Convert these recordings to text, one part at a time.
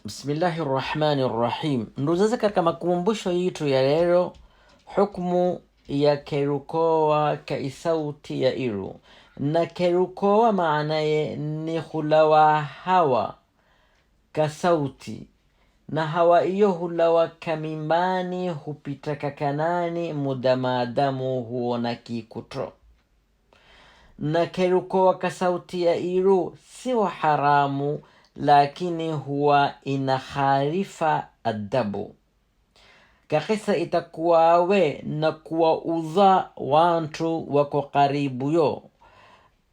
Bismillahirrahmanirrahim. Ndugu zangu, katika makumbusho yitu ya leo, hukmu ya kerukowa ka isauti ya iru. Na kerukowa maanaye ni hulawa hawa ka sauti, na hawa iyo hulawa kamimbani hupita kakanani muda maadamu huona kikutro. Na kerukowa ka sauti ya iru siwa haramu, lakini huwa inaharifa adabu. Kakisa itakuwawe na kuwa udha wantu wako karibu yo.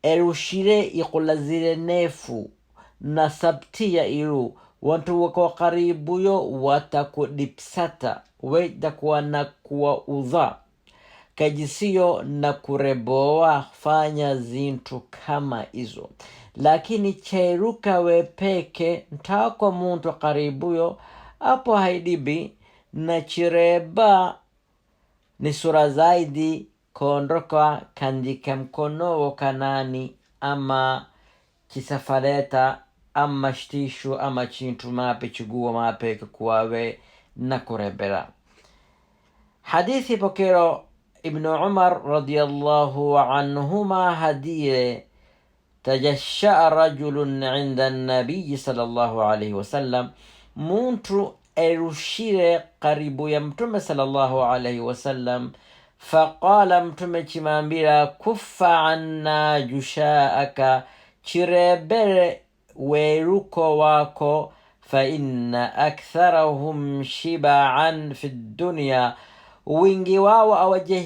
Erushire ikulazire nefu na sabti ya iru. Wantu wako karibu yo watakudipsata. Wetakuwa na kuwa udha. Kajisiyo na kureboa fanya zintu kama izo. Lakini cheruka wepeke ntako muntu karibuyo apo haidibi, na chireba ni sura zaidi kondoka kandika mkono kanani ama kisafaleta ama shtishu ama chintu mape chiguwa mape kuwawe na kurebera. Hadithi pokero Ibn Umar radiyallahu anhuma hadire tajashaa rajulun inda nabiyi sallallahu alaihi wasallam. Muntu erushire karibu ya mtume sallallahu alaihi wasallam. Faqala, mtume chimambira, kuffa anna jushaaka, chirebere weruko wako, fa inna aktharahum shibaan fi dunya, wingi wao awaje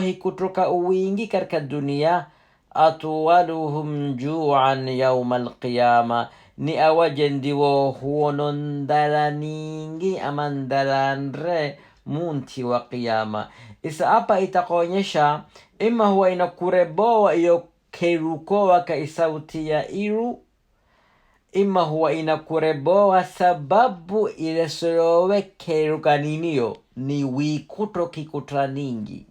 hikutoka uwingi katika dunia, atwaluhum juan yauma alqiyama, ni awaje ndiwo huono ndala ningi ama ndala nre munti wa qiyama. Isa hapa itakuonyesha ima huwa inakureboa iyo kerukowa ka isauti ya iru, ima huwa inakureboa sababu ilesolowe keruka niniyo ni wikuto kikutra ningi.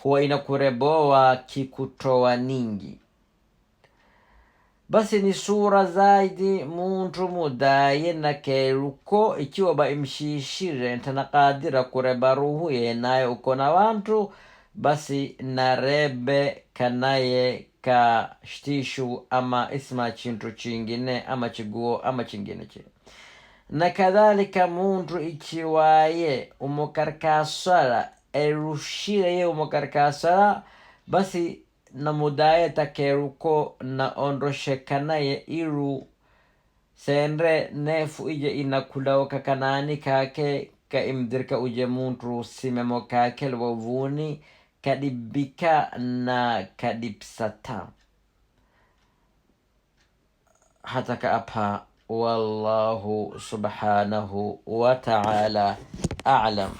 Huwa inakureboa kikutowa ningi. Basi ni sura zaidi muntu mudaye na keruko ikiwa ba imshishire ntanakadira kureba ruhu yenaye uko na wantu, basi narebe kanaye ka shtishu ama isma chintu chingine ama chiguo ama chingine che. Na kadhalika muntu ikiwaye umukarkasala erushire ye umukarkasala, basi na mudaye takeruko na ondroshekanaye iru senre nefu ije inakulauka kanani kake ka imdirka uje muntu simemo kake lwovuni kadibika na kadipsata. Hataka apa wallahu subhanahu wa ta'ala a'lam.